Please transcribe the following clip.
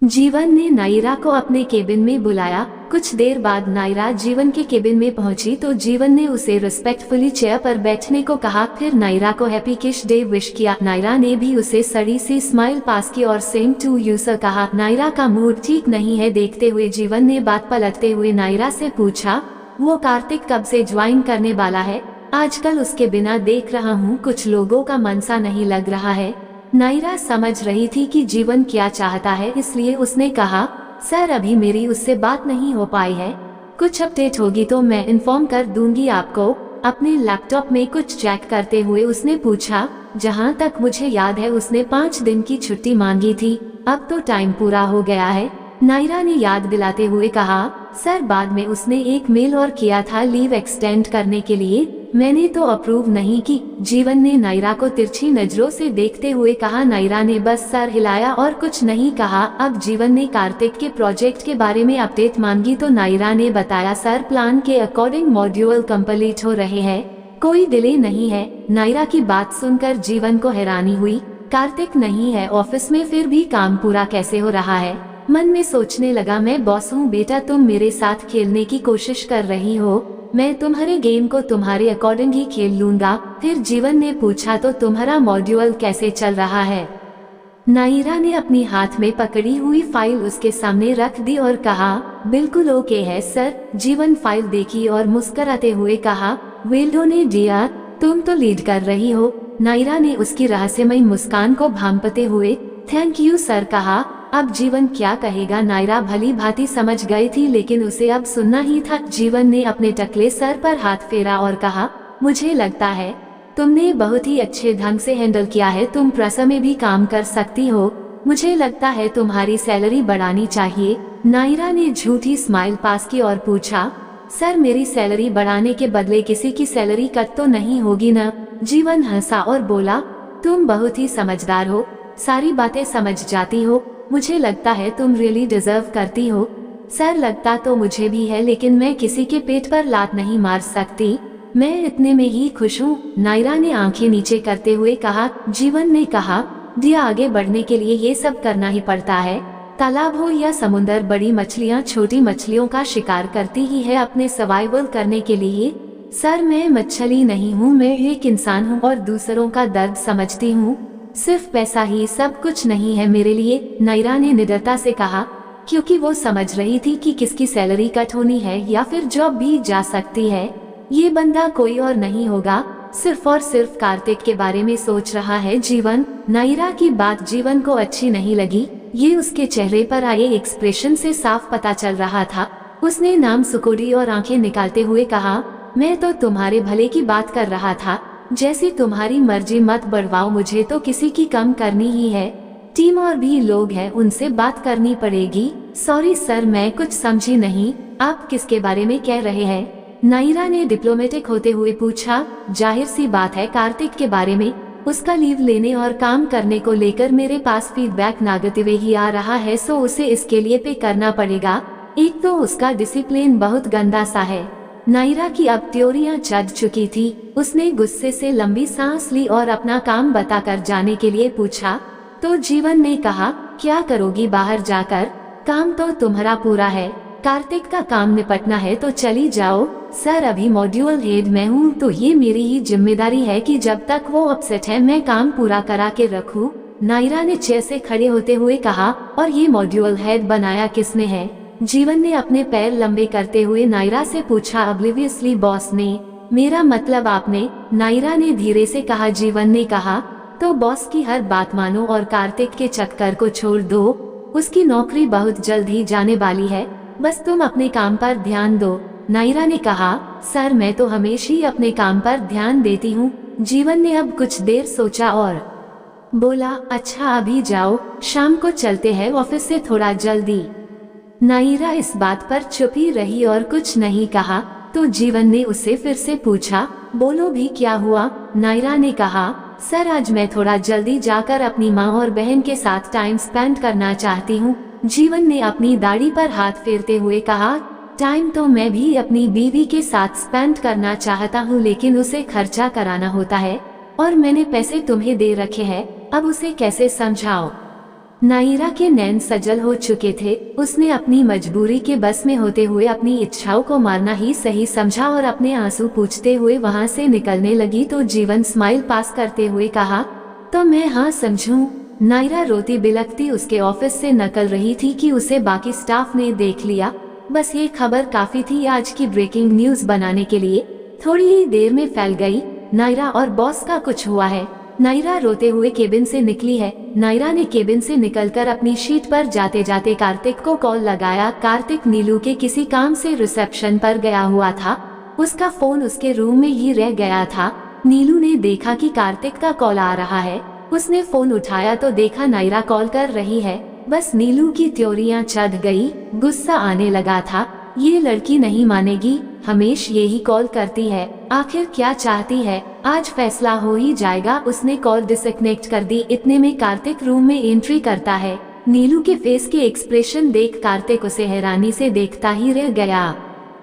जीवन ने नायरा को अपने केबिन में बुलाया। कुछ देर बाद नायरा जीवन के केबिन में पहुंची तो जीवन ने उसे रिस्पेक्टफुली चेयर पर बैठने को कहा। फिर नायरा को हैप्पी किश डे विश किया। नायरा ने भी उसे सड़ी सी स्माइल पास की और सेम टू यू सर कहा। नायरा का मूड ठीक नहीं है देखते हुए जीवन ने बात पलटते हुए नायरा से पूछा, वो कार्तिक कब से ज्वाइन करने वाला है? आजकल उसके बिना देख रहा हूँ कुछ लोगों का मन सा नहीं लग रहा है। नायरा समझ रही थी कि जीवन क्या चाहता है, इसलिए उसने कहा, सर अभी मेरी उससे बात नहीं हो पाई है, कुछ अपडेट होगी तो मैं इन्फॉर्म कर दूंगी आपको। अपने लैपटॉप में कुछ चेक करते हुए उसने पूछा, जहां तक मुझे याद है उसने 5 दिन की छुट्टी मांगी थी, अब तो टाइम पूरा हो गया है। नायरा ने याद दिलाते हुए कहा, सर बाद में उसने एक मेल और किया था लीव एक्सटेंड करने के लिए, मैंने तो अप्रूव नहीं की। जीवन ने नायरा को तिरछी नजरों से देखते हुए कहा। नायरा ने बस सर हिलाया और कुछ नहीं कहा। अब जीवन ने कार्तिक के प्रोजेक्ट के बारे में अपडेट मांगी तो नायरा ने बताया, सर प्लान के अकॉर्डिंग मॉड्यूल कंप्लीट हो रहे हैं, कोई डिले नहीं है। नायरा की बात सुनकर जीवन को हैरानी हुई, कार्तिक नहीं है ऑफिस में फिर भी काम पूरा कैसे हो रहा है? मन में सोचने लगा, मैं बॉस हूँ बेटा, तुम मेरे साथ खेलने की कोशिश कर रही हो, मैं तुम्हारे गेम को तुम्हारे अकॉर्डिंग ही खेल लूंगा। फिर जीवन ने पूछा, तो तुम्हारा मॉड्यूल कैसे चल रहा है? नायरा ने अपनी हाथ में पकड़ी हुई फाइल उसके सामने रख दी और कहा, बिल्कुल ओके है सर। जीवन फाइल देखी और मुस्कुराते हुए कहा, वेल डन डियर, तुम तो लीड कर रही हो। नायरा ने उसकी रहस्यमय मुस्कान को भांपते हुए थैंक यू सर कहा। अब जीवन क्या कहेगा नायरा भली भांति समझ गई थी, लेकिन उसे अब सुनना ही था। जीवन ने अपने टकले सर पर हाथ फेरा और कहा, मुझे लगता है तुमने बहुत ही अच्छे ढंग से हैंडल किया है, तुम प्रेशर में भी काम कर सकती हो, मुझे लगता है तुम्हारी सैलरी बढ़ानी चाहिए। नायरा ने झूठी स्माइल पास की और पूछा, सर मेरी सैलरी बढ़ाने के बदले किसी की सैलरी कट तो नहीं होगी न? जीवन हंसा और बोला, तुम बहुत ही समझदार हो, सारी बातें समझ जाती हो, मुझे लगता है तुम रियली डिजर्व करती हो। सर लगता तो मुझे भी है, लेकिन मैं किसी के पेट पर लात नहीं मार सकती, मैं इतने में ही खुश हूँ। नायरा ने आंखें नीचे करते हुए कहा। जीवन ने कहा, दिया आगे बढ़ने के लिए ये सब करना ही पड़ता है, तालाब हो या समुंदर, बड़ी मछलियाँ छोटी मछलियों का शिकार करती ही है अपने सर्वाइवल करने के लिए। सर मैं मछली नहीं हूँ, मैं एक इंसान हूँ और दूसरों का दर्द समझती हूँ, सिर्फ पैसा ही सब कुछ नहीं है मेरे लिए। नायरा ने निडरता से कहा, क्योंकि वो समझ रही थी कि किसकी सैलरी कट होनी है या फिर जॉब भी जा सकती है। ये बंदा कोई और नहीं होगा, सिर्फ और सिर्फ कार्तिक के बारे में सोच रहा है जीवन। नायरा की बात जीवन को अच्छी नहीं लगी, ये उसके चेहरे पर आए एक्सप्रेशन से साफ पता चल रहा था। उसने नाम सुकोड़ी और आंखें निकालते हुए कहा, मैं तो तुम्हारे भले की बात कर रहा था, जैसी तुम्हारी मर्जी, मत बढ़वाओ, मुझे तो किसी की कम करनी ही है, टीम और भी लोग हैं उनसे बात करनी पड़ेगी। सॉरी सर मैं कुछ समझी नहीं, आप किसके बारे में कह रहे हैं? नायरा ने डिप्लोमेटिक होते हुए पूछा, जाहिर सी बात है कार्तिक के बारे में, उसका लीव लेने और काम करने को लेकर मेरे पास फीडबैक नेगेटिव ही आ रहा है, सो उसे इसके लिए पे करना पड़ेगा। एक तो उसका डिसिप्लिन बहुत गंदा सा है। नायरा की अब त्योरियां चढ़ चुकी थी, उसने गुस्से से लंबी सांस ली और अपना काम बताकर जाने के लिए पूछा। तो जीवन ने कहा, क्या करोगी बाहर जाकर, काम तो तुम्हारा पूरा है, कार्तिक का काम निपटना है तो चली जाओ। सर अभी मॉड्यूल हेड मैं हूँ तो ये मेरी ही जिम्मेदारी है कि जब तक वो अपसेट है मैं काम पूरा करा के रखूँ। नायरा ने चेयर से खड़े होते हुए कहा, और ये मॉड्यूल हेड बनाया किसने है? जीवन ने अपने पैर लंबे करते हुए नायरा से पूछा। ऑब्वियसली बॉस ने, मेरा मतलब आपने, नायरा ने धीरे से कहा। जीवन ने कहा, तो बॉस की हर बात मानो और कार्तिक के चक्कर को छोड़ दो, उसकी नौकरी बहुत जल्द ही जाने वाली है, बस तुम अपने काम पर ध्यान दो। नायरा ने कहा, सर मैं तो हमेशा ही अपने काम पर ध्यान देती हूँ। जीवन ने अब कुछ देर सोचा और बोला, अच्छा अभी जाओ, शाम को चलते हैं ऑफिस से थोड़ा जल्दी। नायरा इस बात पर चुप ही रही और कुछ नहीं कहा। तो जीवन ने उससे फिर से पूछा, बोलो भी क्या हुआ? नायरा ने कहा, सर आज मैं थोड़ा जल्दी जाकर अपनी माँ और बहन के साथ टाइम स्पेंड करना चाहती हूँ। जीवन ने अपनी दाढ़ी पर हाथ फेरते हुए कहा, टाइम तो मैं भी अपनी बीवी के साथ स्पेंड करना चाहता हूँ, लेकिन उसे खर्चा कराना होता है और मैंने पैसे तुम्हें दे रखे हैं, अब उसे कैसे समझाओ? नायरा के नैन सजल हो चुके थे। उसने अपनी मजबूरी के बस में होते हुए अपनी इच्छाओं को मारना ही सही समझा और अपने आंसू पूछते हुए वहां से निकलने लगी तो जीवन स्माइल पास करते हुए कहा, तो मैं हाँ समझूं। नायरा रोती बिलखती उसके ऑफिस से निकल रही थी कि उसे बाकी स्टाफ ने देख लिया। बस ये खबर काफी थी आज की ब्रेकिंग न्यूज बनाने के लिए। थोड़ी ही देर में फैल गई, नायरा और बॉस का कुछ हुआ है। नायरा रोते हुए केबिन से निकली है। नायरा ने केबिन से निकलकर अपनी शीट पर जाते जाते कार्तिक को कॉल लगाया। कार्तिक नीलू के किसी काम से रिसेप्शन पर गया हुआ था। उसका फोन उसके रूम में ही रह गया था। नीलू ने देखा कि कार्तिक का कॉल आ रहा है। उसने फोन उठाया तो देखा नायरा कॉल कर रही है। बस नीलू की त्योरियां चढ़ गई। गुस्सा आने लगा था। ये लड़की नहीं मानेगी, हमेश यही कॉल करती है, आखिर क्या चाहती है, आज फैसला हो ही जाएगा। उसने कॉल डिस्कनेक्ट कर दी। इतने में कार्तिक रूम में एंट्री करता है। नीलू के फेस के एक्सप्रेशन देख कार्तिक उसे हैरानी से देखता ही रह गया।